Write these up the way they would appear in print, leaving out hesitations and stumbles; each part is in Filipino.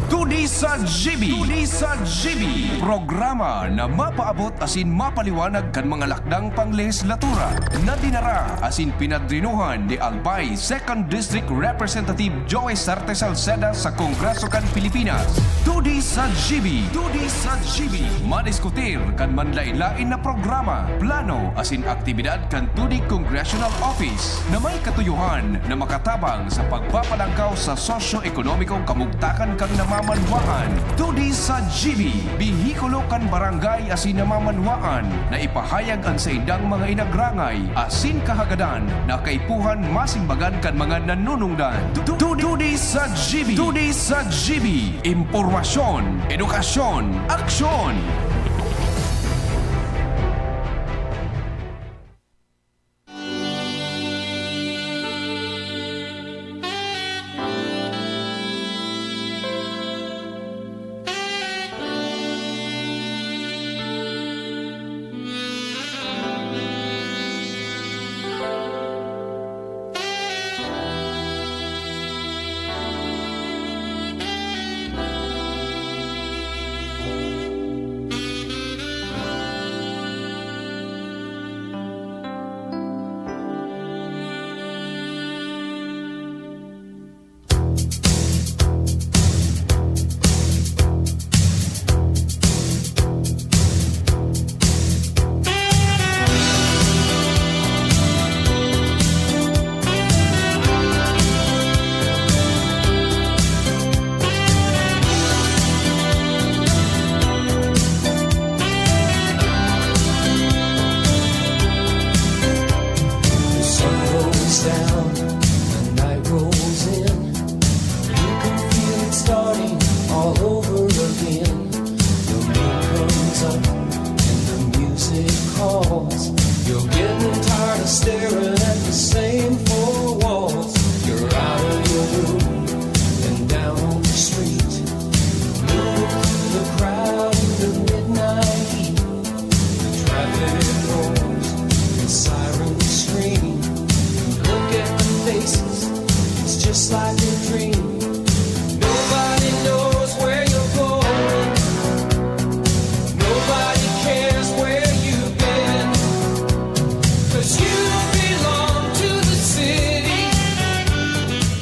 Tudi sa GB. Tudi sa GB. Programa na mapaabot asin mapaliwanag kan mga lakdang panglehislatura na dinara asin pinadrinuhan ni Albay 2nd District Representative Joey Sarte Salceda sa Kongreso kan Pilipinas. Tudi sa GB. Tudi sa GB. Madiskutir kan manlain-lain na programa, plano asin aktibidad kan Tudi Congressional Office na may katuyuhan na makatabang sa pagpapalangkaw sa sosyo-ekonomikong kamugtakan kang namamanwaan. Tudi sa GB, bihikulo kan barangay asin namamanwaan na ipahayag ang sa indang mga inagrangay asin kahagadan na kaipuhan masimbagan kan mga nanunungdan. Tudi sa GB. Tudi sa GB. Impormasyon, edukasyon, aksyon.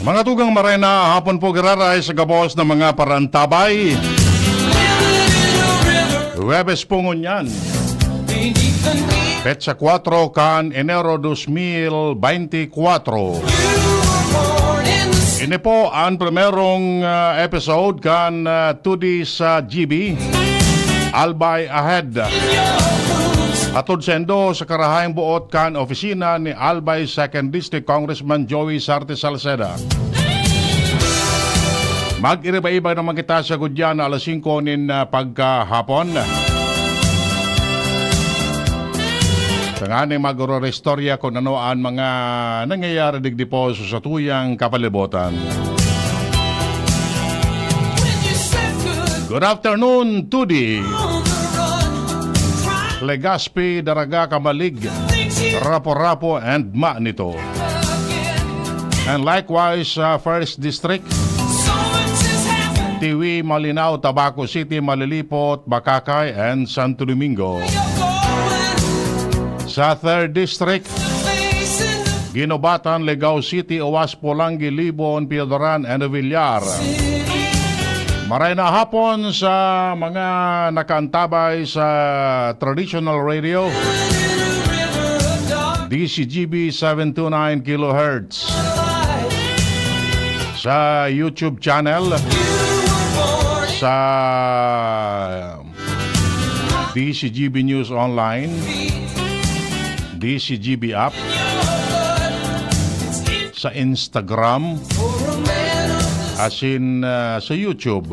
Mga tugang marena, hapon po giraray sa gabos ng mga parantabay. Huwebes po ngunyan. Petsa 4 kan Enero 2024. Ini po ang primerong episode kan Tudi sa GB. Albay Ahead. Atod sendo sa karahayang buot kan opisina ni Albay 2nd District Congressman Joey Sarte Salceda. Mag-iriba-iba naman kita sa gudyan na alas 5 nin pagkahapon. Tanganing mag-restorya kung ano ang mga nangyayari digdi po sa tuyang kapalibutan. Good afternoon, Tudi. Legazpi, Daraga, Kamalig, Rapo-Rapo, and Manito. And likewise, 1st District, Tiwi, Malinaw, Tabaco City, Malilipot, Bakakay, and Santo Domingo. Sa 3rd District, Ginobatan, Legao City, Owas, Polangi, Libon, Piodoran, and Villar. Maray na hapon sa mga nakaantabay sa traditional radio DCGB 729 kHz, sa YouTube channel, sa DCGB News Online, DCGB app, sa Instagram, asin sa YouTube,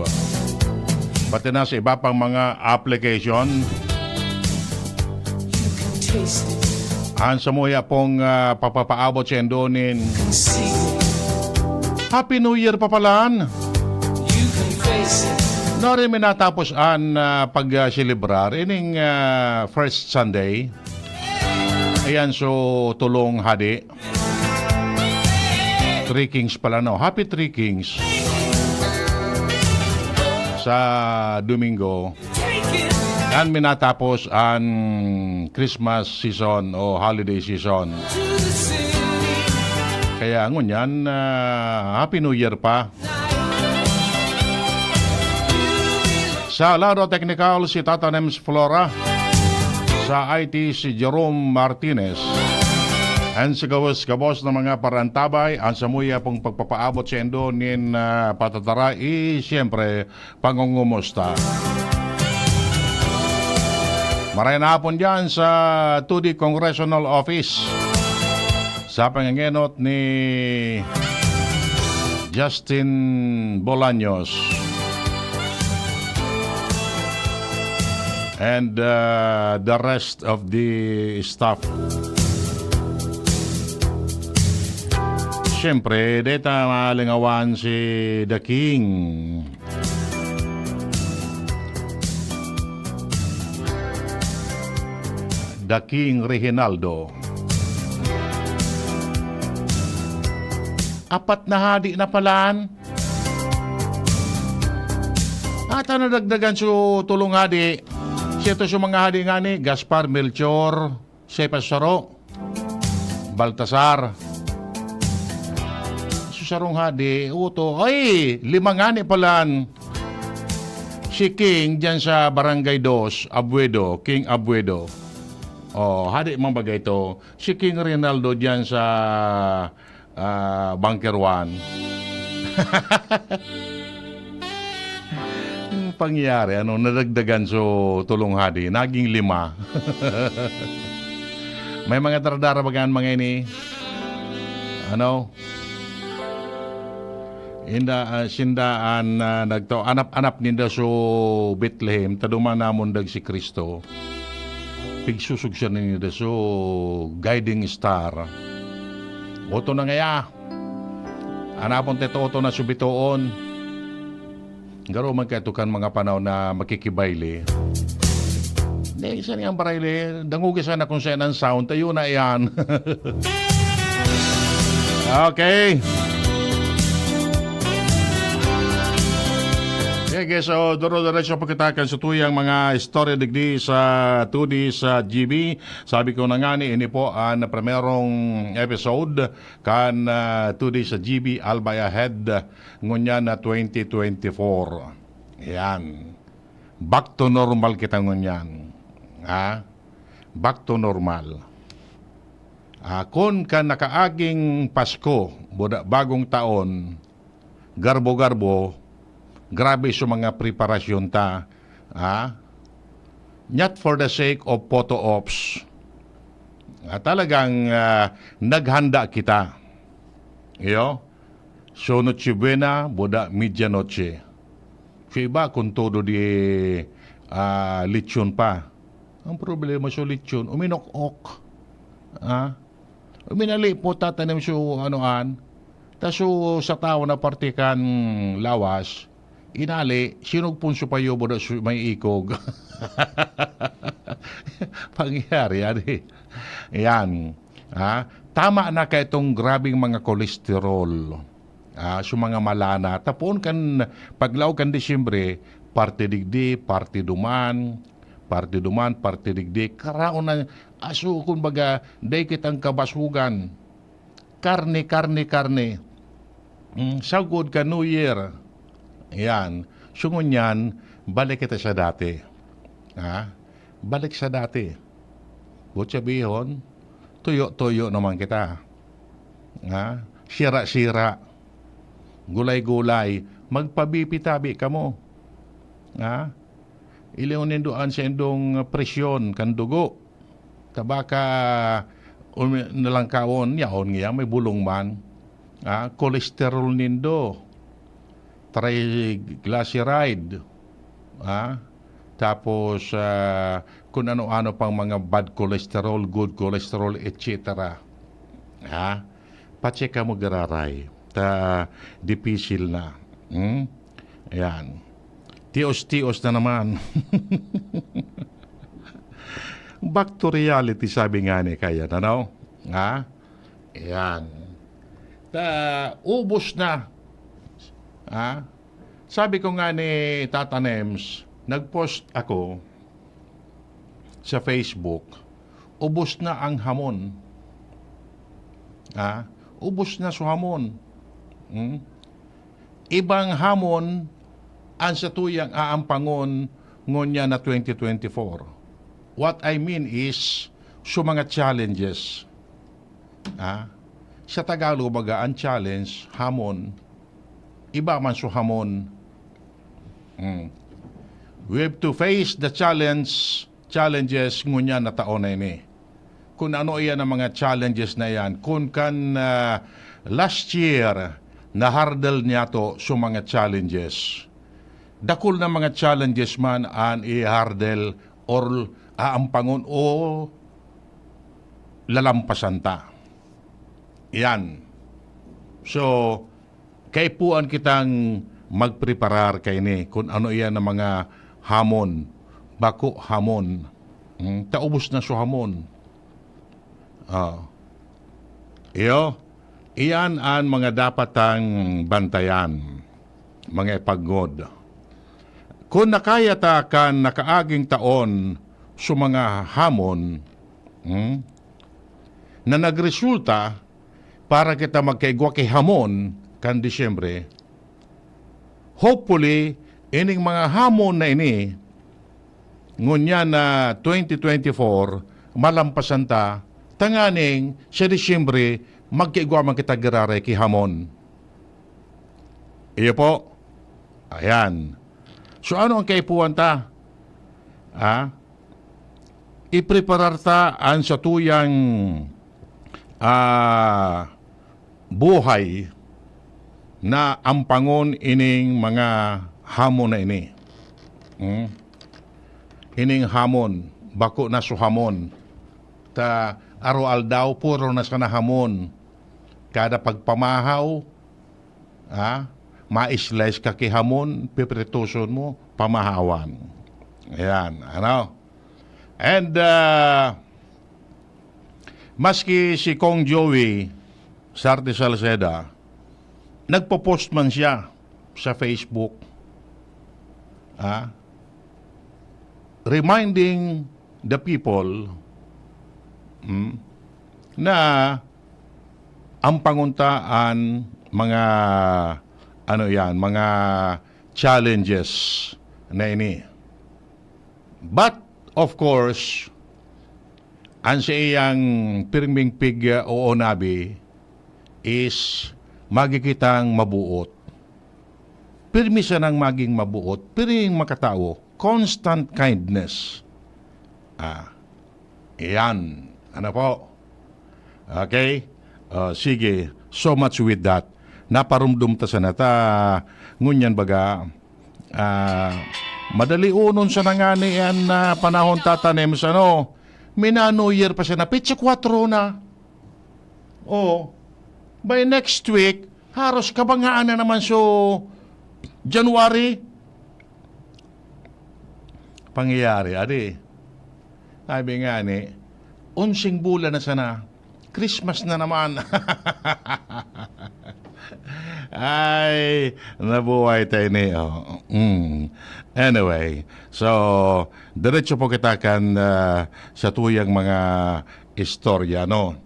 pati na sa iba pang mga application. Ang samuya pong papapaabot sa endonin. Happy New Year papalaan. Nari may natapos ang pag-celebrar ining first Sunday. Ayan, so tulong hadi. Three Kings pala, no? Happy Three Kings. sa Domingo kan minatapos ang Christmas season o holiday season. Kaya ngunyan, Happy New Year pa. Sa laro technical si Tata Nems Flora, sa IT si Jerome Martinez, and sa gawas kabos ng mga parantabay, ang samuya pong pagpapaabot sa endo nin patatara, siyempre pangungumusta. Maray na hapon dyan sa 2D Congressional Office sa pangangenot ni Justin Bolaños and the rest of the staff. Siyempre, deta malingawan si The King. The King Reginaldo. Apat na hadi na palaan. At ano dagdagan so tulong hadi? Siyento sa mga hadi nga ni Gaspar Melchor, Sepasaro, Baltasar. Susarong hadi, uto. Ay, 5 nga ni palaan. Si King dyan sa Barangay 2, Abuedo, King Abuedo. Oh, hadi mang bagay ito. Si King Rinaldo dyan sa Bunker 1. Yung pangyayari, nadagdagan so tulong hadi. Naging 5. May mga daradara bagaan mga ini. Sindaan nagto anap-anap ninda so Bethlehem taduma namon dag si Kristo. Pigsusog siya ninyo so guiding star. Oto na ngaya. Anapon teto oto na subitoon. Garo man katukan mga panaw na makikibayle. Hindi, isa niyang barayle. Dangugi sana kung saan ang sound. Tayo na yan. Okay. Okay, so duro-diretso pagkitakan sa tuyang mga istorya digdi sa 2D sa GB. Sabi ko na nga ni, ini po ang primerong episode kan 2D sa GB Albay Ahead ngunyan na 2024. Yan. Back to normal kita ngunyan. Back to normal. Kung ka nakaaging Pasko, bagong taon, garbo-garbo, grabe sa mga preparasyon ta. Not for the sake of photo ops. Talagang naghanda kita. So, Noche Buena, boda medianoche. So, iba kung todo di lechon pa. Ang problema sa lechon, uminok-ok. Uminali po tatanim so anoan. Taso sa tao na partikan lawas, inali, sinugpon sa payo mo na may ikog. Pangyari yan eh. Yan. Tama na ka itong grabing mga kolesterol. So mga malana. Tapon kan, paglaw kan Disyembre, parte digdi, parte duman, parte digdi. Karaon na, aso kung baga, day kitang kabasugan. Karne. Sagod ka New Year. Yan. Sungon yan, balik kita sa dati. Balik sa dati. But sabihin, tuyo naman kita. Sira-sira. Gulay-gulay. Magpabipitabi ka mo. Iliunin doon sa indong presyon, kandugo. Tabaka, nalangkawon, yaon nga, may bulong man. Kolesterol nindo. Triglyceride. Tapos kung ano-ano pang mga bad cholesterol, good cholesterol, etc. Patseka mo gararay. Dipisil na. Ayan. Tios-tios na naman. Back to reality, sabi nga ni kaya na, Ayan. Ubos na. Sabi ko nga ni Tata Nems, nag-post ako sa Facebook, ubos na ang hamon. Ubos na sa hamon. Ibang hamon ang sa tuyang aampangon ngunya na 2024. What I mean is, sa mga challenges. Sa Tagalog baga, ang challenge, hamon. Iba man sa hamon. We have to face the challenges ngunya na taon na ini. Kung ano iyan ang mga challenges na yan. Kung kan last year, na-hurdle niya to sa mga challenges. Dakul na mga challenges man ang i-hurdle or aampangon o lalampasan ta. Yan. So, kaipuan kitang magpreparar kay ni kung ano iyan ang mga hamon. Bako hamon. Taubos na sa hamon. Iyan ang mga dapatang bantayan. Mga ipagod. Kung nakaya ta kan nakaaging taon sa mga hamon, na nagresulta para kita magkaigwa kay hamon kan Disyembre, hopefully, ining mga hamon na ini, ngunya na 2024, malampasan ta, tanganing sa Disyembre, magkaigwa man kita girare kay hamon. Iyo po. Ayan. So ano ang kaipuan ta? Ipreparar ta ang sa tuyang buhay na ampangon ining mga hamon na ini. Ining hamon, bako na sa hamon. Ta araw-aldaw puro na sa hamon. Kada pagpamahaw, ma-slice ka kay hamon, piprituson mo, pamahawan. Ayan, ano? And, maski si Kong Joey Sarte Salceda, nagpo-post man siya sa Facebook, reminding the people na ang panguntaan mga mga challenges na ini. But of course, ang sa iyang pirming pig o nabi is magikitang mabuot. Pirmi siya nang maging mabuot, piring makatao, constant kindness. Iyan. Ano po? Okay? Sige, so much with that. Naparumdum ta sa nata, ngunyan baga, madali unon sa nangani yan na panahon tatanim sa Minano year pa siya na, pitsa 4 na. By next week, haros kabangaan na naman so January. Pangyayari, adi. Sabi nga ni, 11 bulan na sana, Christmas na naman. Ay, nabuhay tayo ni. Anyway, so, diretso po kita kan sa tuyang mga istorya, no?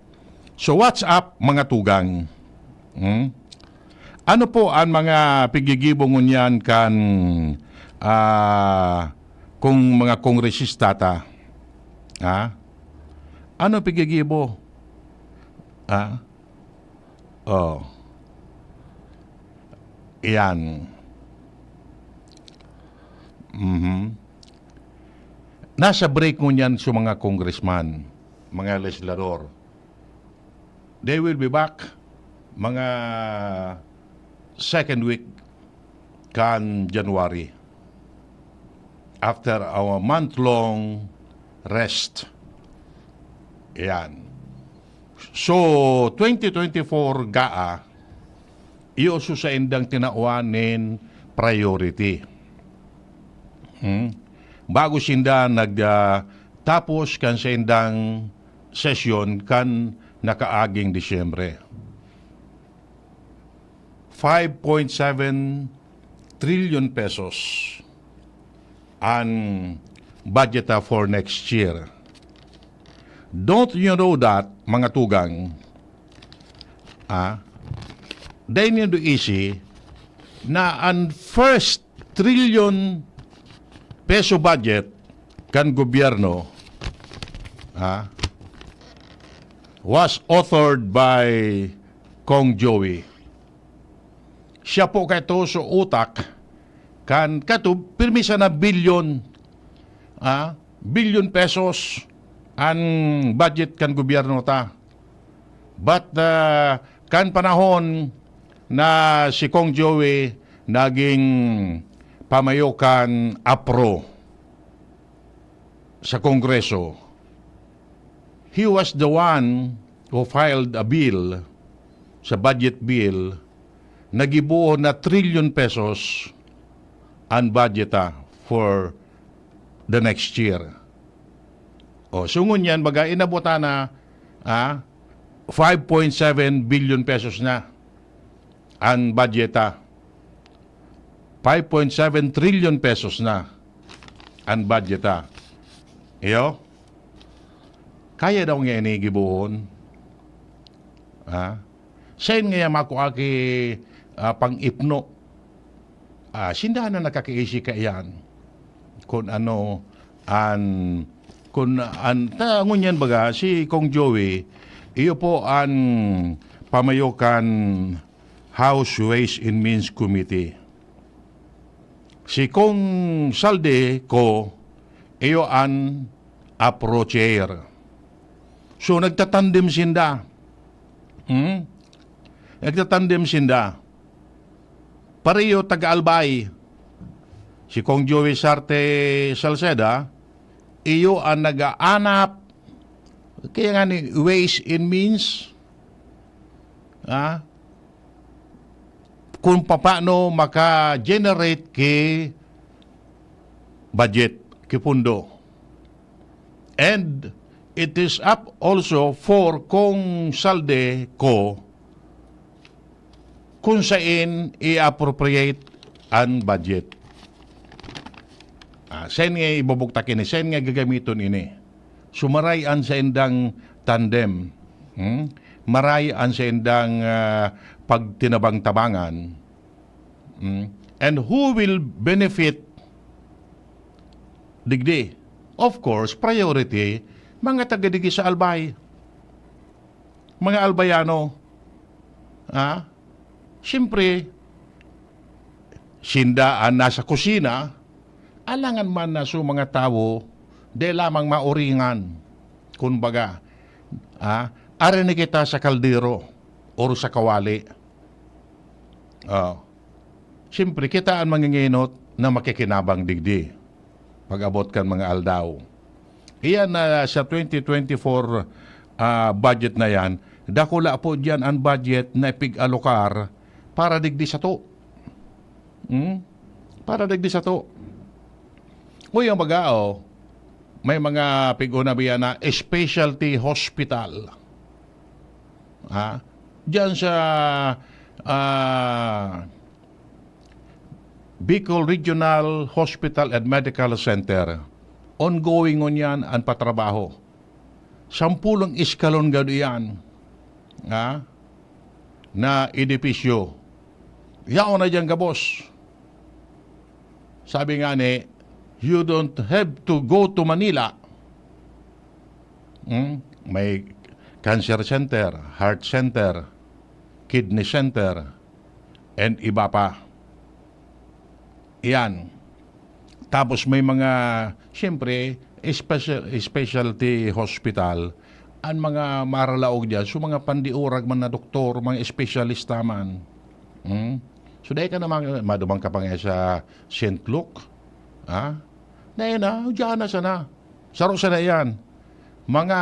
So, what's up, mga tugang? Ano po ang mga pigigibong niyan kan kung mga kongresista ta? Ano pigigibo? Iyan. Nasa break mo niyan sa mga congressman, mga legislador. They will be back mga second week kan January. After our month-long rest. Iyan. So, 2024 GAA, iyo sa indang tinauanin priority. Bago sinda tapos kan sa indang sesyon kan nakaaging Disyembre. 5.7 trillion pesos ang budget for next year. Don't you know that, mga tugang, they need to easy na ang first trillion peso budget kan gobyerno was authored by Kong Joey. Siya po kato sa utak kan kato pirmisa na bilyon pesos ang budget kan gobyerno ta. But kan panahon na si Kong Joey naging pamayokan APRO sa Kongreso, he was the one who filed a bill sa budget bill nagibuo na trillion pesos ang budget for the next year. O, sungon yan, baga inabuta na 5.7 billion pesos na ang budget 5.7 trillion pesos na ang budget Iyo? Kaya daw nga ini gibuhon. Sen nga makuaki pang-ipno. Sindahan na nakakiisi ka iyan. Kung ano, tangon yan baga, si Kong Joey, iyo po ang pamayokan House Ways and Means Committee. Si Kong Salde ko, iyo ang APRO chair. So, nagtatandem sinda. Nagtatandem sinda. Pareho taga-albay. Si Kong Joey Sarte Salceda, iyo ang nag-aanap. Kaya nga ni Ways and Means. Kung paano maka-generate ki budget, ki pundo. And it is up also for Kong Salde ko kung saan i-appropriate ang budget. Sen nga ibubuktakin ni, sen nga gagamiton ini. Sumaray ang sa indang tandem. Maray ang sa indang pagtinabang-tabangan. And who will benefit digdi? Of course, priority, mga taga-digi sa albay. Mga albayano. Siyempre, sindaan nasa kusina, alangan man na sa mga tao, de lamang mauringan. Kumbaga, arin kita sa kaldero o sa kawali. Siyempre, kita ang manginginot na makikinabang digdi. Pag-abot kan mga aldaw. Iyan na sa 2024 budget na yan, dakula po dyan ang budget na ipig-alokar para digdi sa to. Para digdi sa to. Uy, ang bagao, may mga pig-unabiyan na specialty hospital. Diyan sa Bicol Regional Hospital and Medical Center. Ongoing on yan ang patrabaho. 10 iskalon gado yan. Na edipisyo. Yaon na dyan gabos. Sabi nga ni, you don't have to go to Manila. May cancer center, heart center, kidney center, and iba pa. Yan. Tapos may mga, siyempre, specialty hospital, ang mga maralaog dyan, so mga pandiurag man na doktor, mga espesyalista man. So dahil ka naman, madumang ka pa nga sa St. Luke. Dahil na, dyan na sana. Saro sana yan. Mga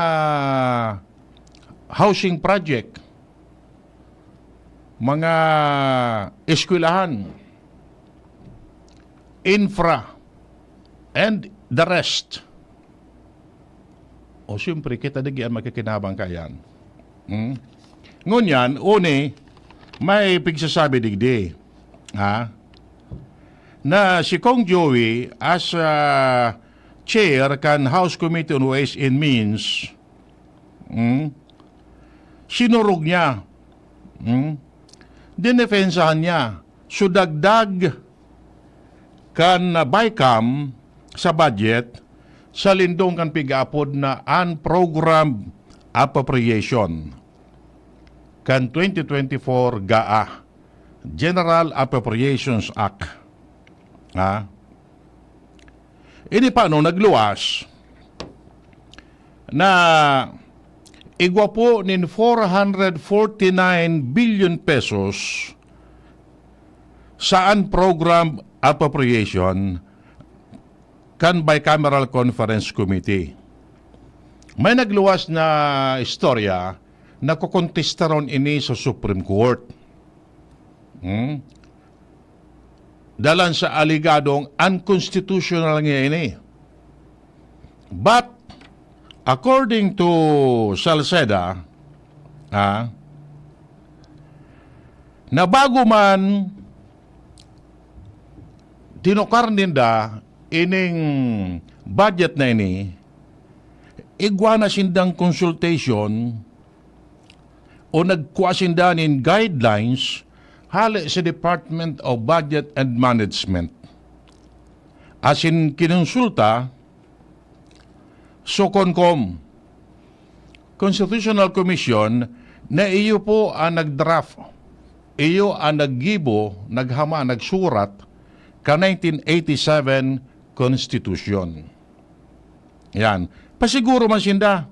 housing project, mga eskwelahan, infra, and the rest. O siyempre, kita digyan makikinabang ka yan. Ngunyan, may pigsasabi digdi. na si Kong Joey as chair kan House Committee on Ways and Means, sinurog niya, dinefensahan niya, so dagdag kan BICAM sa budget sa lindong kan pig-apod na unprogrammed appropriation kan 2024 GAA, General Appropriations Act. Ini paano nagluwas na igwa po nin 449 billion pesos sa unprogrammed appropriation kan Bicameral Conference Committee. May nagluwas na istorya na kukontestaron ini sa Supreme Court. Dalan sa aligadong unconstitutional nga ini. But, according to Salceda, na bago man tinukar ninda ining budget na ini, igwa na sindang consultation o nagkuha sinda nin guidelines hali sa Department of Budget and Management. As in kinonsulta so CONCOM, Constitutional Commission, na iyo po ang nagdraft, iyo ang naggibo, naghama, nagsurat ka 1987 Constitution. Yan. Pasiguro man sinda.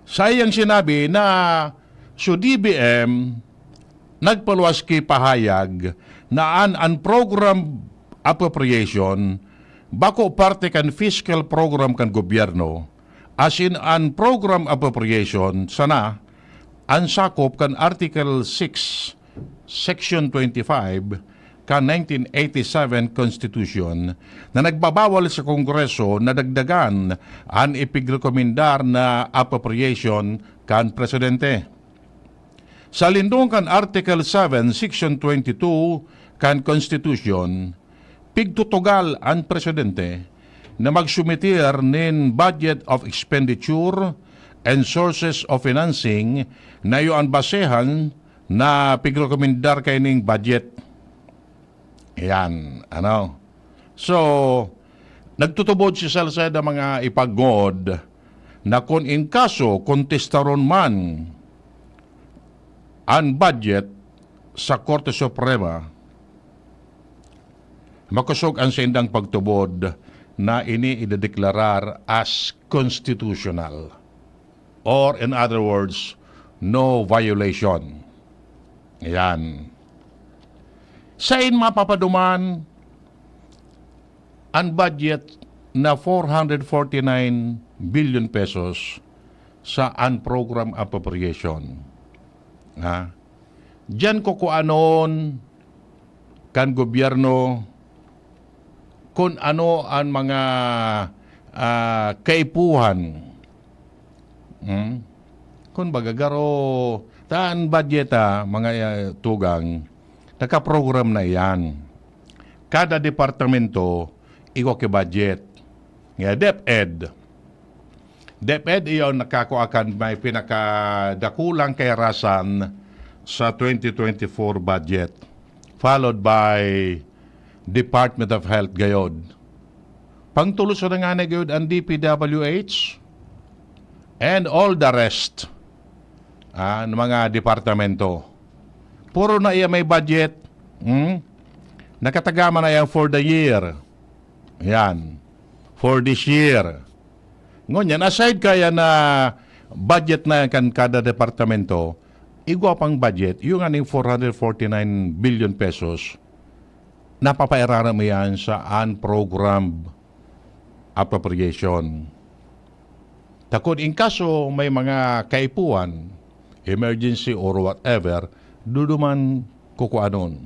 Sayang sinabi na so DBM nagpaluwas kay pahayag na an unprogrammed appropriation bako parte kan fiscal program kan gobyerno as in unprogrammed appropriation sana ansakop kan Article 6 Section 25 kan 1987 Constitution na nagbabawal sa Kongreso na dagdagan ang ipigrekomendar na appropriation kan Presidente. Sa lindong kan Article 7, Section 22 kan Constitution, pigtutugal ang Presidente na magsumitir nin budget of expenditure and sources of financing na yung basehan na pigrekomendar kay ning budget. Yan, ano. So, nagtutubod si Salceda mga ipagod na kung in kaso kontestaron man ang budget sa Korte Suprema, makusog ang sindang pagtubod na ini idedeklarar as constitutional. Or in other words, no violation. Yan. Sain mapapaduman ang budget na 449 billion pesos sa unprogrammed appropriation. Diyan ko kuanon kan gobyerno kung ano ang mga kaipuhan. Kung bagagaro taan budget mga tugang nakaprogram na yan. Kada departamento iko ke budget. Nga DepEd. DepEd iyon nakakuakan may pinakadakulang kairasan sa 2024 budget, followed by Department of Health gayod. Pangtulos na nga na gayod ang DPWH and all the rest ng mga departamento. Puro na iya may budget. Nakatagama na yan for the year. Yan. For this year. Ngunyan, aside kaya na budget na kan kada departamento, igwa pang budget, yung aning 449 billion pesos, napapairara mo yan sa unprogrammed appropriation. Takot in kaso may mga kaipuan, emergency or whatever, duduman kukuanon.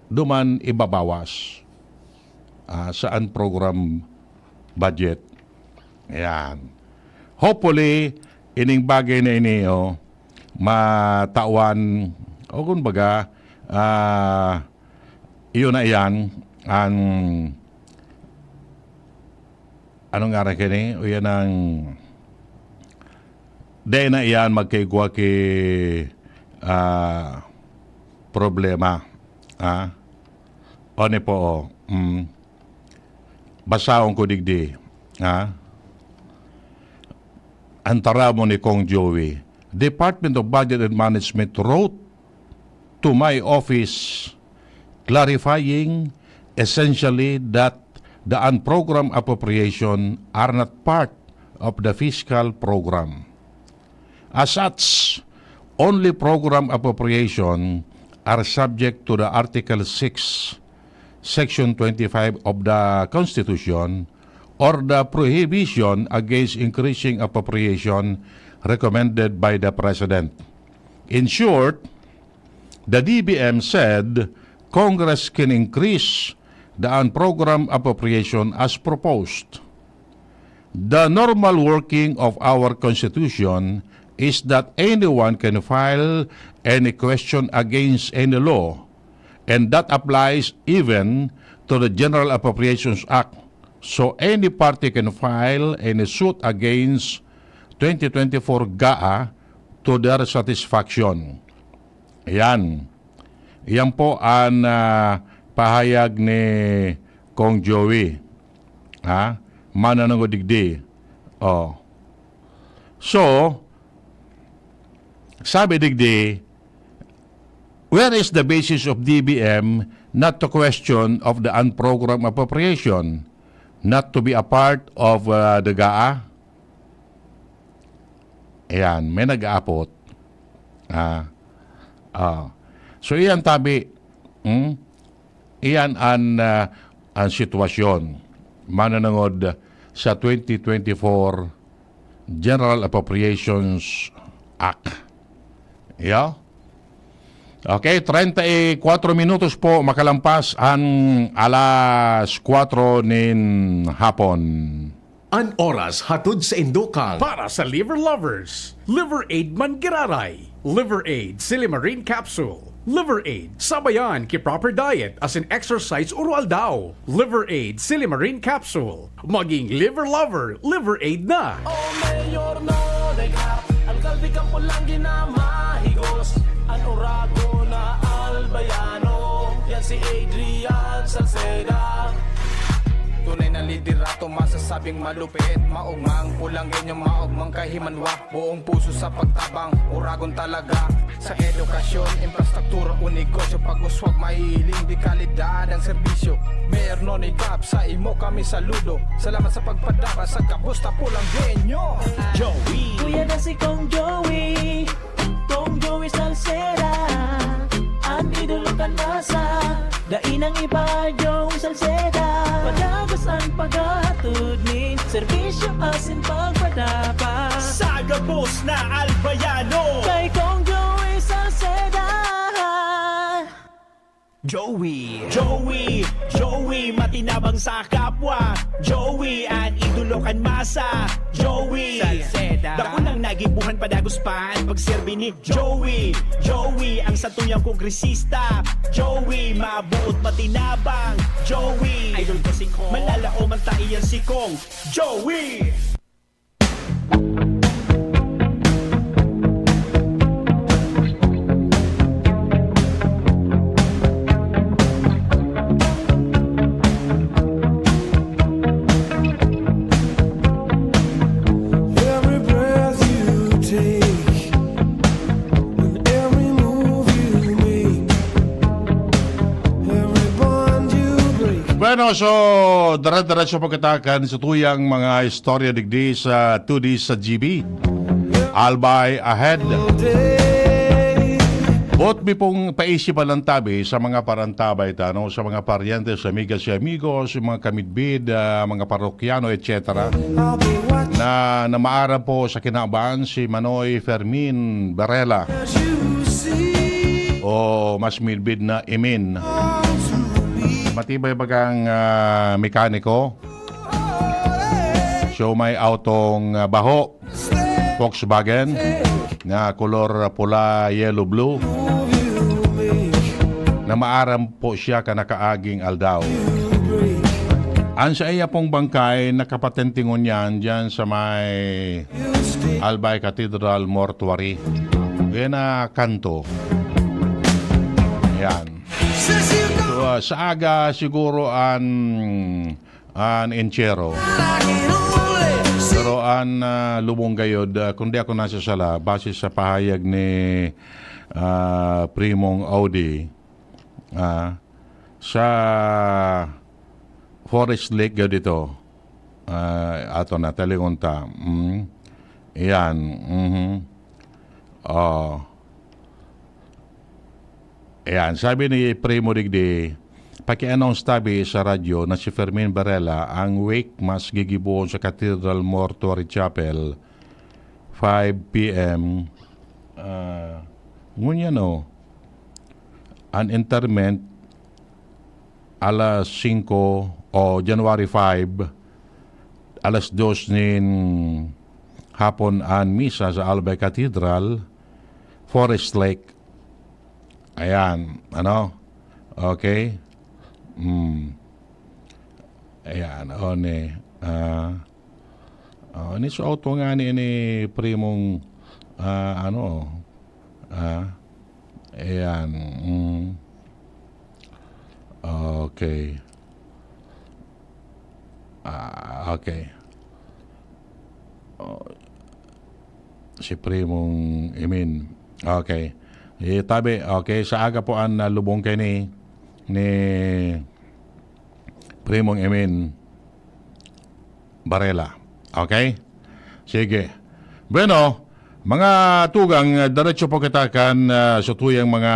Duman ibabawas sa unprogrammed budget. Ayan. Hopefully, ining bagay na ini, matawan, o kumbaga, iyon na iyan ang anong nga rin kini o yan ang day na iyan magkaigwa ki problema o ni po basaon ko digdi antara mo ni Kong Joey. Department of Budget and Management wrote to my office clarifying essentially that the unprogrammed appropriation are not part of the fiscal program. As such, only program appropriation are subject to the Article 6, Section 25 of the Constitution or the prohibition against increasing appropriation recommended by the President. In short, the DBM said Congress can increase the unprogrammed appropriation as proposed. The normal working of our Constitution is that anyone can file any question against any law, and that applies even to the General Appropriations Act. So any party can file any suit against 2024 GAA to their satisfaction. Yan. Yan po ang pahayag ni Kong Joey. Mananangod digdi. So, sabi digdi, where is the basis of DBM not to question of the unprogrammed appropriation, not to be a part of the GAA? Ayan, may nag-aapot. So, iyan tabi, iyan ang sitwasyon. Mananangod sa 2024 General Appropriations Act. Yeah? Okay, 34 minutos po makalampas ang alas 4 nin hapon. An oras hatod sa Indokang Para sa liver lovers, Liver Aid Mangiraray, Liver Aid Silimarine Capsule, Liver Aid Sabayan ki proper diet as in exercise urual daw, Liver Aid Silimarine Capsule, maging liver lover, Liver Aid na. O mayor no dekat ang kalbi kang pulang ginamahigos ang orago na albayano yan si Adrian Salceda. Tunay na liderato, masasabing malupit, maugmang pulang inyong maugmang kahimanwa, buong puso sa pagtabang, uragon talaga sa edukasyon, infrastruktura o negosyo, pag-uswag maihiling di kalidad ang serbisyo. Mayor Nonny Gap, sa imo kami saludo, salamat sa pagpadara sa kapusta pulang genyo. Joey Kuya na si Kong Joey Salceda, ang idolo kan masa, dainang iba yung Salceda, padagos ang paghatod nin, serbisyo asin pagpadapa. Sagabos na albayano, Kay Kong Joey Salceda. Joey, matinabang sa kapwa. Joey, ang idolo kan masa. Joey, Salceda. dako nang nagibuhan padagos pa ang pagserbi ni Joey, ang satuyang kongresista. Joey, mabuot matinabang. Joey, idol ko si Kong, malalao man taiyan si Kong. Joey! Every breath you take and every move you make, every bond you break. Bueno, so dire-diretso pagkatakan sa tuyang mga istorya digdi sa 2D sa GB. Albay ahead. Bot mi pong paisipan ng tabi sa mga parantabay tanong sa mga parientes, amigas y amigos, mga kamitbid, mga parokyano, etc. I'll be watching na maara po sa kinabaan si Manoy Fermin Barela as you see o mas milbid na Imin. Matibay bagang mekaniko. So may autong baho, Volkswagen na kolor pula, yellow, blue. move you make. na maaram po siya kanakaaging aldaw. Ang sa iya pong bangkay, nakapatentingon yan dyan sa may Albay Cathedral Mortuary. Yan na kanto. Yan. So, sa aga siguro an enchero. Pero an lumong-gayod, kundi ako nasa sala, base sa pahayag ni Primong Audi, sa Forest Lake gayod ito, ato na, talingunta. Yan. Ayan, sabi ni Primo Digdi, paki-announce tabi sa radyo na si Fermin Barela ang wake mas gigibuon sa Cathedral Mortuary Chapel 5 p.m. Ngunya no, an interment alas 5 o January 5 alas 2 nin hapon an misa sa Albay Cathedral Forest Lake. Ayan, ano? Okay. Ayan, ni so auto nga ni Primong ayan. Okay. Okay. Si Primong Emin. Okay. Tabi, okay, sa aga po ang lubong kay ni Primong Emin Barela. Okay? Sige. Bueno, mga tugang, diretso po kita kan sa tuyang mga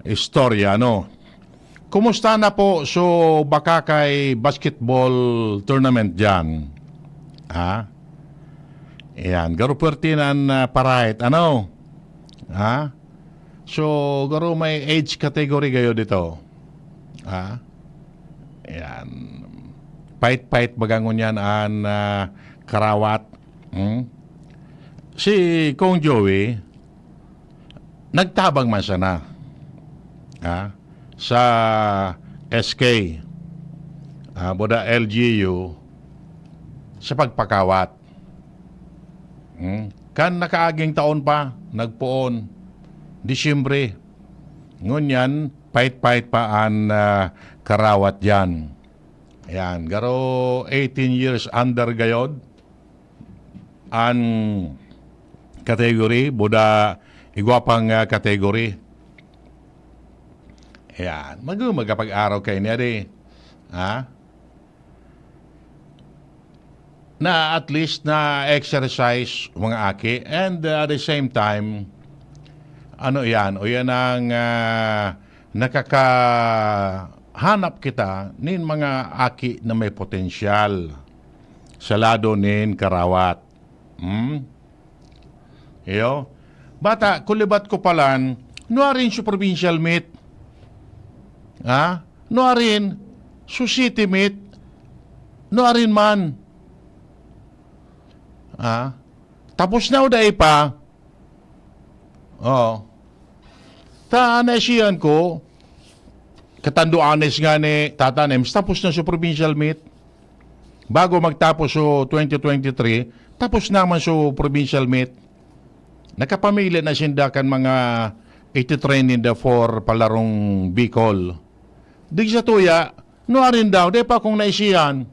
istorya, no? Kumusta na po so Bakakay basketball tournament dyan? Ha? Ayan, garupertinan parahit, ano? Ha? So, garo may age category kayo dito. Ha? Ayan. Pait-pait bagangon yan an karawat. Si Kong Joey, nagtabang man siya na. Ha? Sa SK, boda LGU, sa pagpakawat. Kan nakaaging taon pa, nagpoon, Disyembre. Ngunyan, pait-pait pa an karawat yan. Ayan, garo 18 years under gayod, an kategory, boda igwapang kategory. Ayan, magapag-araw kayo niya di. Ha? Na at least na exercise mga aki, and at the same time, ano yan, o yan ang nakakahanap kita nin mga aki na may potensyal sa lado nin karawat. Iyo? Bata, kulibat ko palan, nuarin sa provincial meet. Ha? Nuarin, sa city meet, nuarin man. Ha? Tapos na o dahi pa. Taanasiyan ko, katanduanes nga ni Tatanems, tapos na sa provincial meet. Bago magtapos so 2023, tapos naman so provincial meet. Nakapamili na sindakan mga 83 in the 4 palarong Bicol. Di sa tuya, nuarin daw, di pa kung naisiyan.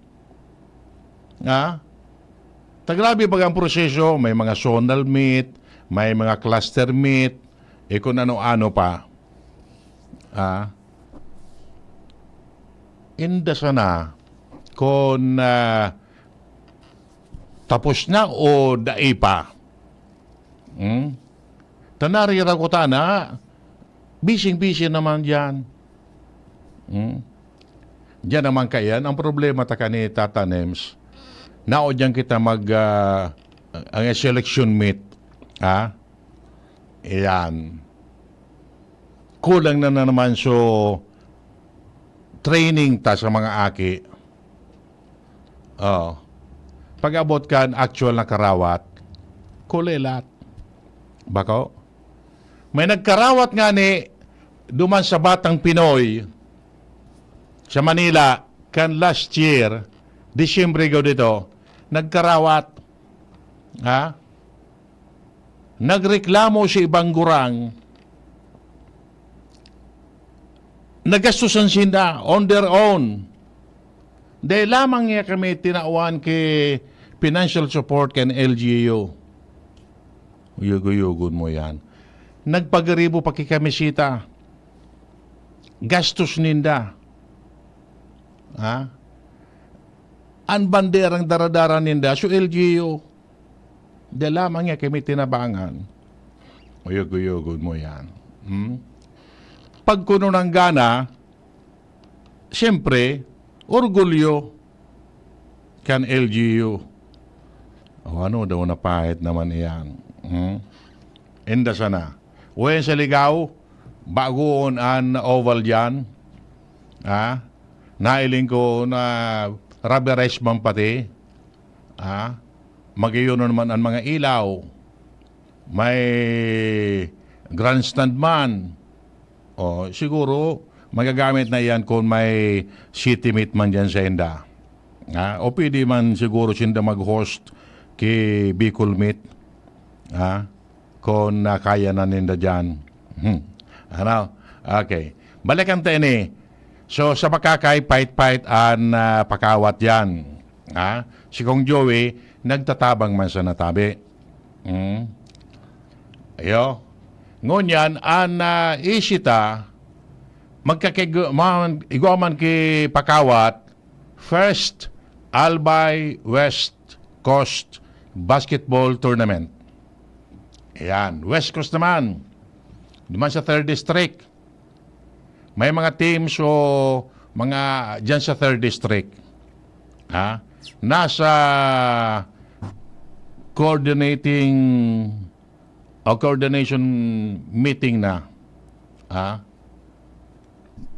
Ha? Tagrabe pag ang proseso, may mga zonal meet, may mga cluster meet, kung ano-ano pa. Inda sana, kung tapos na o dai pa. Tanarira ko na, bising-bising naman dyan. Diyan naman kayan, ang problema ta ni Tatanems, nao dyan kita ang selection meet. Ha? Ayan. Kulang na naman so training ta sa mga aki. Pag abot kan actual na karawat, kulilat. Bako? May nagkarawat nga ni duman sa Batang Pinoy sa Manila kan last year, Disyembre go dito, nagkarawat. Ha? Nagreklamo si ibang gurang. Nagastusan sinda on their own. Dahil lamang niya kami tinauan kay financial support kan LGU. Uyog-uyogod mo yan. Nagpagaribo pa kay kamisita. Gastos ninda. Ha? Ang banderang daradara ninda, so LGU. Dahil lamang niya kami tinabangan. Uyog-uyogod mo yan. Pagkuno ng gana, siyempre, orgulyo kan LGU. O ano daw na pahit naman iyan. Inda sana. Uwen sa ligaw, bagoon an oval dyan. Ha? Nailing ko na rubberized man pati. Ha? Magayon naman ang mga ilaw. May grandstand man. O, siguro, magagamit na yan kung may city meet man dyan sa enda. Ha? O pwede man siguro sinda mag-host kay Bicol Meet. Ha? Kung kaya na ninda dyan. Ano? Okay. Balikan tayo ni. So, sa pakakay, pait-pait an pakawat yan. Ha? Si Kong Joey, nagtatabang man sa natabi. Ayo. Ngunyan, an isita, igwaman ki pakawat, first Albay West Coast Basketball Tournament. Ayan. West Coast naman. Duman sa 3rd District. May mga teams o mga dyan sa 3rd District. Ha? Nasa coordination meeting na. Ha?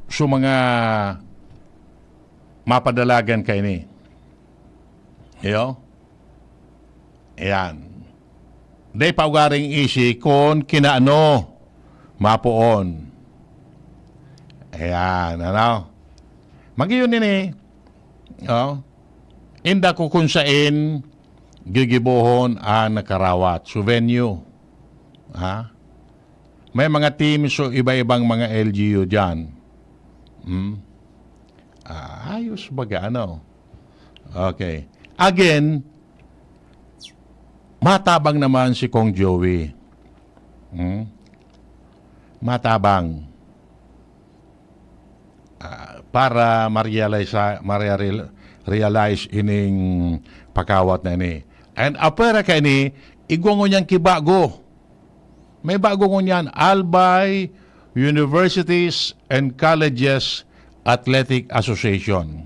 So mga mapadalagan kayo ni. Iyo? Ayan. Day paugaring isi kung kinaano mapuon. Ayan. Ano? Magiyon nini. Oh. Inda ko kung sain gigibohon ang nakarawat. So venue. Ha? May mga teams o iba-ibang mga LGU dyan. Ayos baga, ano? Okay. Again, matabang naman si Kong Joey. Matabang. Para ma-realize ining pakawat na ni. And apera ka ni, igwangon niyang kibago. May bago ngunyan, Albay Universities and Colleges Athletic Association.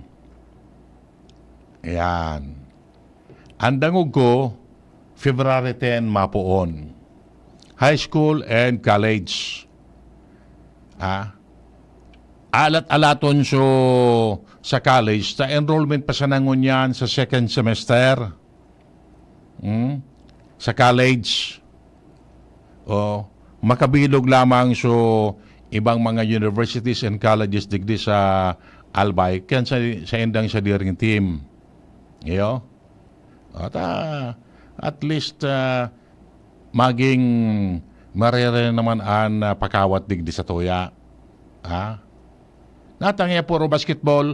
Ayan. Andangog ko, February 10 mapuon. High school and college. Alat-alaton so sa college, sa enrollment pa sa nangunyan sa 2nd semester. Sa college. O, makabilog lamang so ibang mga universities and colleges digdi sa Albay kan sa endang sa diring team. Iyo? At least maging marere naman an pakawat digdi sa tuya. Natangya puro basketball.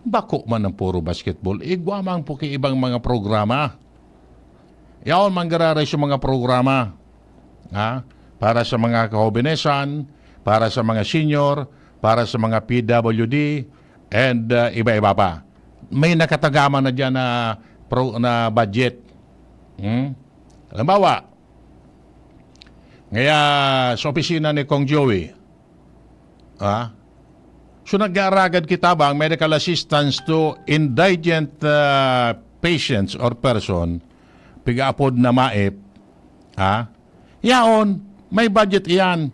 Bako man ang puro basketball. Igwamang po kay ibang mga programa. Yaon manggararay sa mga programa. Para sa mga kahobinesan, para sa mga senior, para sa mga PWD, and iba-iba pa. May nakatagama na dyan na budget. Halimbawa, ngaya sa opisina ni Kong Joey, so nag-aaragad kitabang medical assistance to indigent patients or person, piga-apod na maip, yaon, may budget iyan.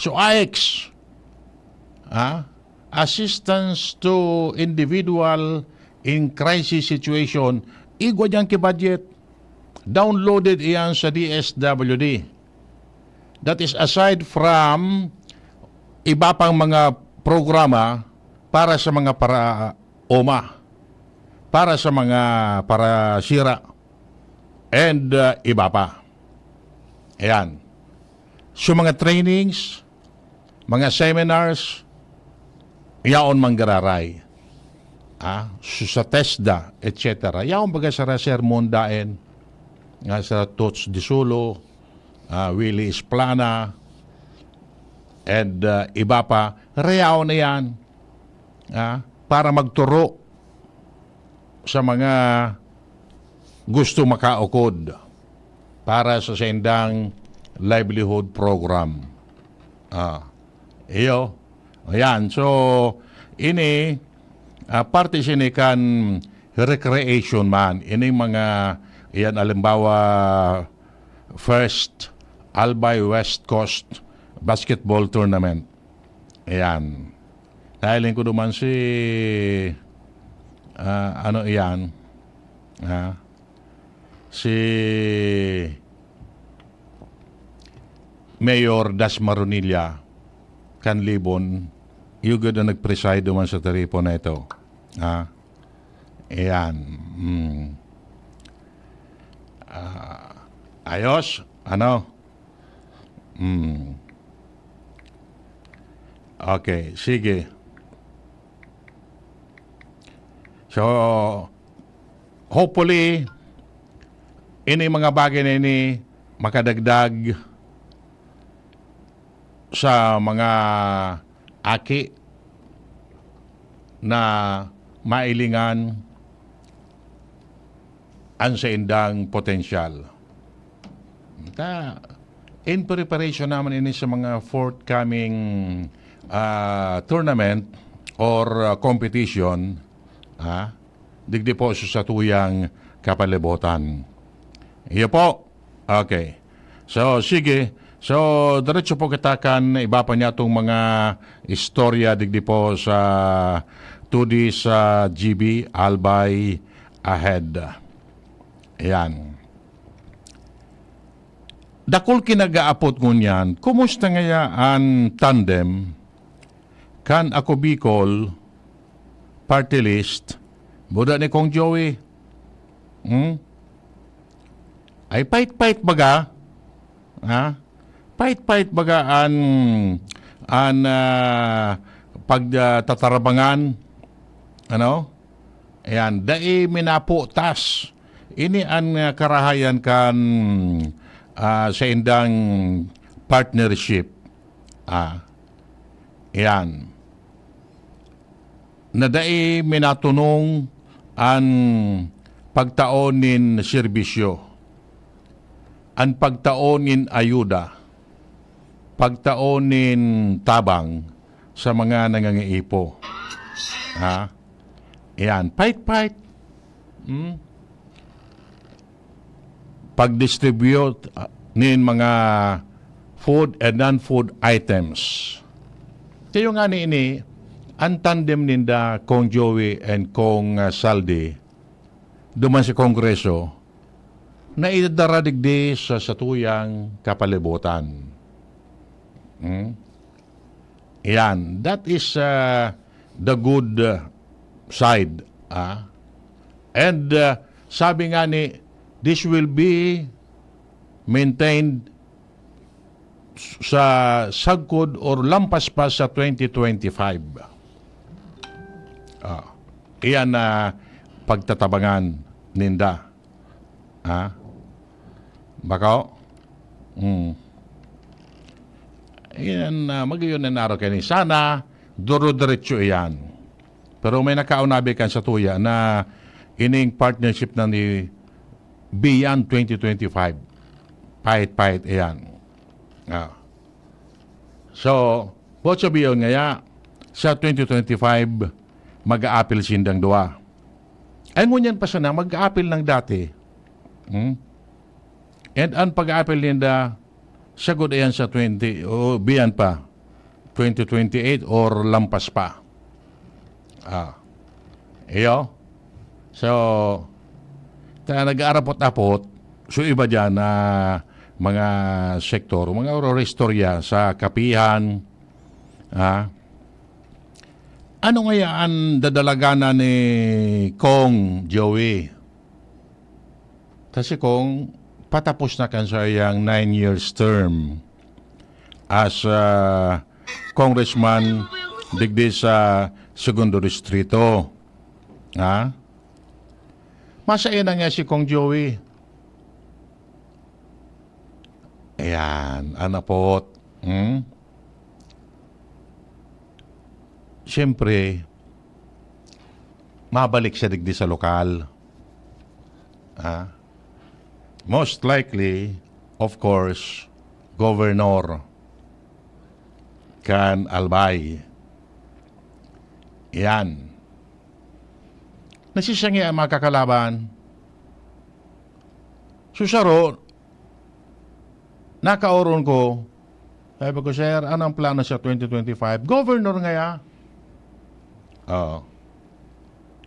So, AX, assistance to individual in crisis situation, igwa dyan ki budget. Downloaded iyan sa DSWD. That is aside from iba pang mga programa para sa mga para OMA, para sa mga para sira, and iba pa. Ayan. So mga trainings, mga seminars, yaon manggararay. So sa TESDA, etc. Yaon baga sa sermon daen, nga sa Tots de Sulo, Willie Esplana, and iba pa, reyaw na yan para magturo sa mga gusto makaukod para sa sendang livelihood program. Iyo. Ayan. So, ini parte sini kan recreation man. Ini mga, yan alimbawa, first Albay West Coast Basketball Tournament. Ayan. Dahil ko naman si ano iyan? Si Mayor Das Maronilla Canlibon, yung na nag-preside naman sa taripo na ito. Ayan. Ayos? Ano? Okay, sige. So, hopefully, ini mga bagay na ini makadagdag sa mga aki na mailingan ang sa indang potensyal. In preparation naman ini sa mga forthcoming tournament or competition, digdi po sa tuyang kapalibutan. Iyo po. Okay. So, sige. So, diretso po kita kan iba pa niya itong mga istorya digdi po sa 2D sa GB Albay Ahead. Ayan. Dakol kinagaapot ngunyan, kumusta ngaya ang tandem kan ako Bicol party list buda ni Kong Joey? Ay pait-pait baga? Pait-pait baga an pagtatarabangan? Ano? Ayan, dai minapo tas. Ini ang karahayan kan sa indang partnership. Ayan. Na dai minatunong ang pagtaonin serbisyo, ang pagtaonin ayuda, pagtaonin tabang sa mga nangangiipo. Ayan, pait-pait. Pag-distribute nin mga food and non-food items. Kaya nga ini, ang tandem ninda Kong Joey and Kong Saldi duman sa Kongreso na idaradigdi sa satuyang kapalibutan. Yan. That is the good side. And sabi nga ni, this will be maintained sa sagkod or lampas pa sa 2025. Iyan na pagtatabangan ninda. Bakaw? Iyan magayon na naro kayo. Sana duro-diretso iyan. Pero may nakaunabi kan sa tuya na ining partnership na ni beyond 2025. Pahit-pahit iyan. So, what sabihin ngaya, sa 2025, mag-a-appeal sindang dua. Ay ngunyan pa sana, mag-a-appeal ng dati. And ang pag-a-appeal ninda, sagod ayan sa 20, o beyond pa, 2028 or lampas pa. Iyo. So, nag-aarapot-apot, so iba dyan na mga sektor, mga restorya sa kapihan. Ano nga ang dadalaganan ni Kong Joey? Kasi kung patapos na kan sa iyang 9 years term as congressman digdi sa Segundo Distrito. Masaya na nga si Kong Joey. Ayan, anapot. Siyempre, mabalik siya digdi sa lokal. Most likely, of course, Governor Kan Albay. Yan. Nasisyangi ang mga kakalaban. Susaro, nakauron ko, sabi ko, sir, anong plano sa 2025? Governor nga ya. Oo.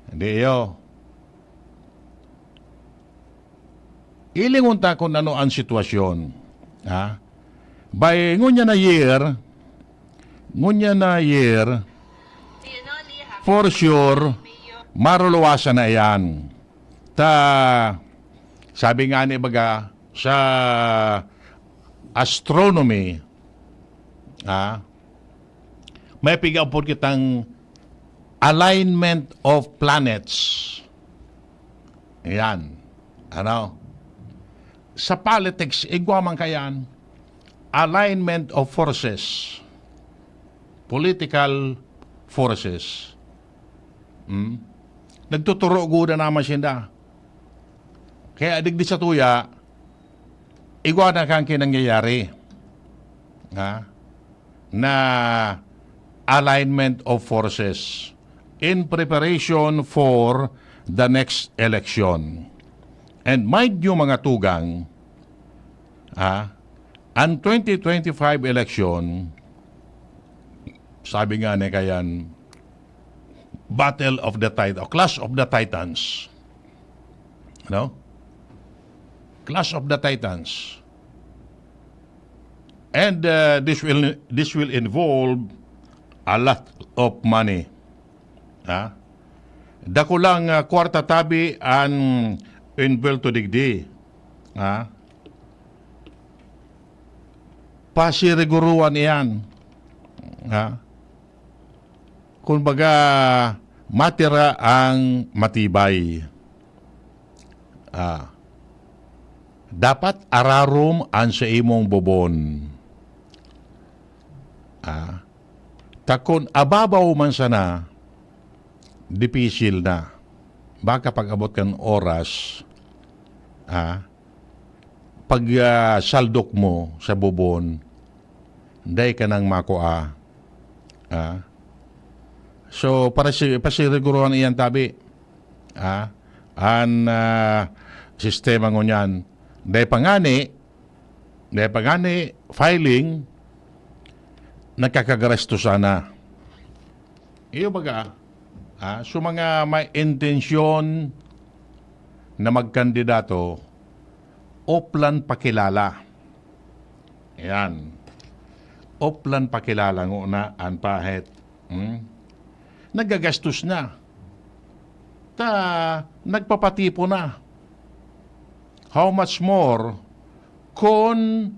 Hindi iyo. Ilingunta kung ano ang sitwasyon. By ngunya na year, for sure, maruluwasan na yan. Sabi nga ni baga, sa astronomy, may pigaw po kitang alignment of planets. Yan. Sa politics, igwaman kayan, alignment of forces. Political forces. Nagtuturo guda naman siya. Kaya digdi sa tuya, igwanan kang kinangyayari. Na alignment of forces in preparation for the next election. And mind you mga tugang, ang 2025 election, sabi nga ni kayan, Battle of the Titans, or Clash of the Titans. Clash of the Titans. And this will involve a lot of money. Dako lang kwarta tabi ang involved to digdi. Pasiriguruan iyan. Kung baga matira ang matibay. Dapat ararum ang sa imong bobon. Takon ababaw man sana, dipisil na. Baka pag-abot kan oras, pag saldok mo sa bubon, day ka nang makuha. So, pasiriguruhan iyan tabi. Ang sistema ngunyan. Day pangani, filing, nakakagaresto sana. Iyo baga, so mga may intensyon na magkandidato, oplan pakilala. Ayan. Oplan pakilala nguna ang pahit. Nagagastos na. Nagpapatipo na. How much more kung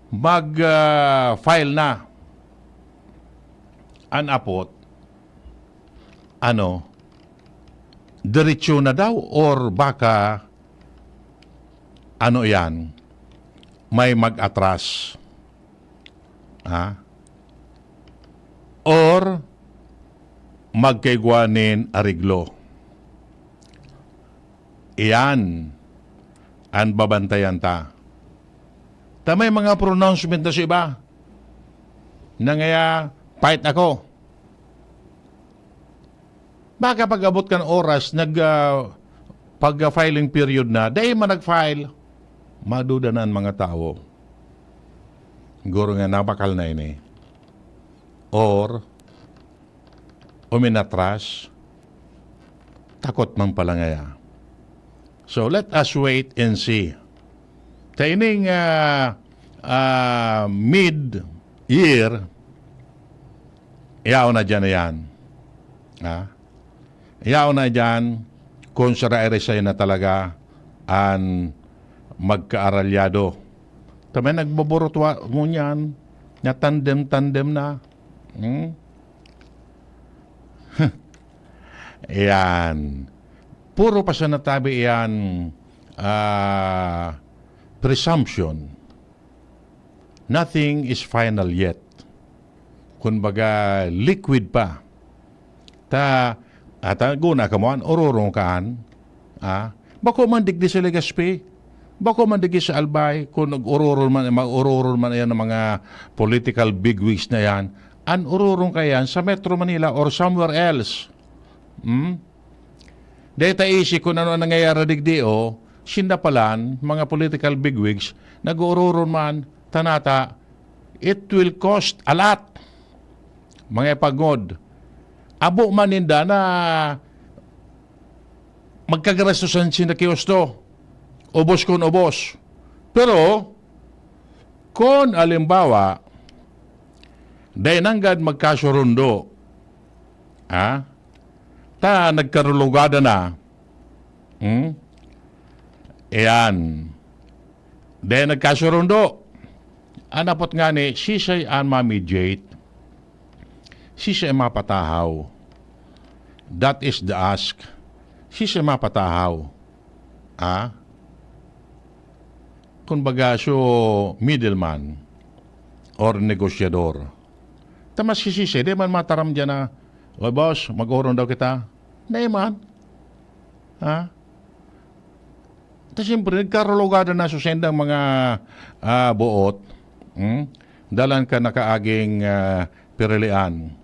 mag-file na an apot, diretso na daw or baka yan, may mag-atras. Or magkaigwanin ariglo. Iyan ang babantayan ta. May mga pronouncement na sa iba na ngaya fight ako. Baka pag-abot kan oras, pag-filing period na, dahil man nag-file, madudanan mga tao. Guro nga napakal na ini. Or, uminatras, takot man pala ngaya. So, let us wait and see. Sa ining mid-year, iyaw na dyan na yan. Iyaw na dyan kung sara-eresay na talaga ang magkaaralyado. Tamay nagbaborotwa mo niyan, na tandem-tandem na. Yan. Puro pa sa natabi yan presumption. Nothing is final yet. Kumbaga, liquid pa. Guna ka mo, ororong kaan. Bako man digdi sa Legaspi, bako man digdi sa Albay, kung mag-ororong man yan ng mga political bigwigs na yan, an-ororong ka yan sa Metro Manila or somewhere else. Data isi kung ano nangyayari digdi sindapalan, mga political bigwigs, nag-ororong man, tanata, it will cost a lot. Mga pagod. Abo maninda na magkagarastusan sinakiyosto. Ubos kon ubos. Pero, kung alimbawa, dahil nanggad magkasurundo, nagkarulugada na, dahil nagkasurundo, anapot nga ni, sisay an mamediate, sisay mapatahaw. That is the ask. Sisay mapatahaw. Kung baga middleman or negosyador. Tamas sisay, di man mataram dyan na, o boss, mag-oron daw kita. Di man. Siyempre, nagkarulogada na susendang mga buot. Dalan ka nakaaging pirilian.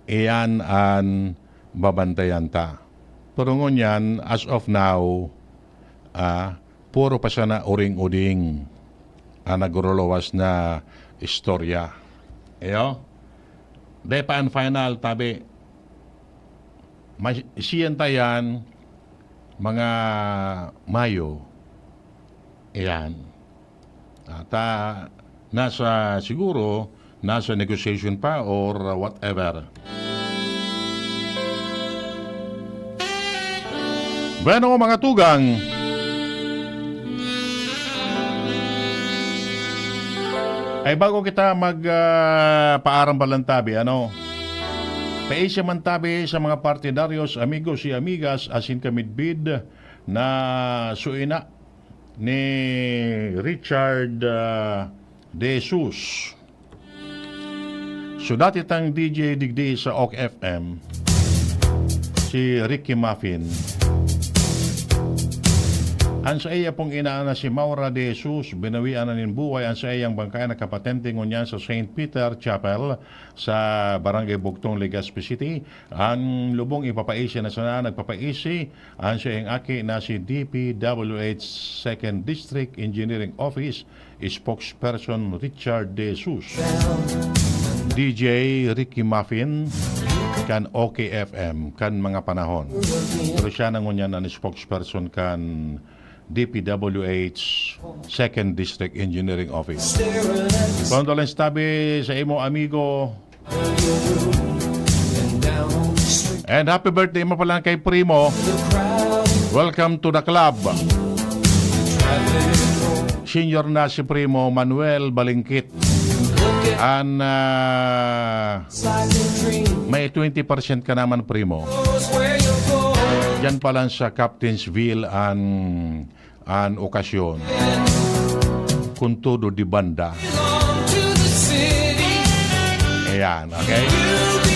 Iyan ang babantayan ta. Pero ngunyan, as of now, puro pa siya na uring-uding nagurulawas na istorya. Dahil pa ang final, tabi, siyan tayan, mga Mayo, iyan. Siguro, nasa negotiation pa or whatever. Bueno, mga tugang, ay bago kita magpaarambalan tabi, paisya man tabi sa mga partidaryos, amigos y amigas, asin kamidbid na suina ni Richard De Jesus. So dati tang DJ digdi sa OC FM, si Ricky Muffin. Ang sa iya pong inaana si Maura De Jesus, binawian na nin buhay ang sa iyang bangkay na kapatente ngunyan sa St. Peter Chapel sa Barangay Bugtong, Legazpi City. Ang lubong ipapaisi na sana nagpapaisi ang sa iyang aki na si DPWH 2nd District Engineering Office spokesperson Richard De Jesus. DJ Ricky Muffin kan OKFM kan mga panahon. Pero siya na ngunyan ang spokesperson kan DPWH 2nd District Engineering Office. Condolence tabi sa imo amigo. And happy birthday mo pala kay Primo. Welcome to the club. Senior na si Primo Manuel Balingkit. And may 20% ka naman, Primo. Yan pa lang sa Captainsville an okasyon. Kung todo di banda. Ayan, okay?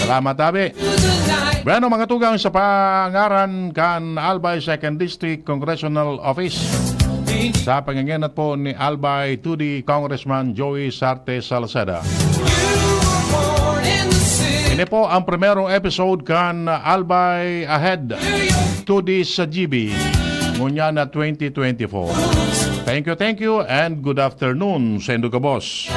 Salamat, tabi. Bueno, mga tugang sa pangaran kan Albay 2nd District Congressional Office. Sa panganganat po ni Albay 2D Congressman Joey Sarte Salceda. Ini po ang primerong episode kan Albay Ahead 2D sa GB ngunya na 2024. Thank you and good afternoon sa Indo ka, boss.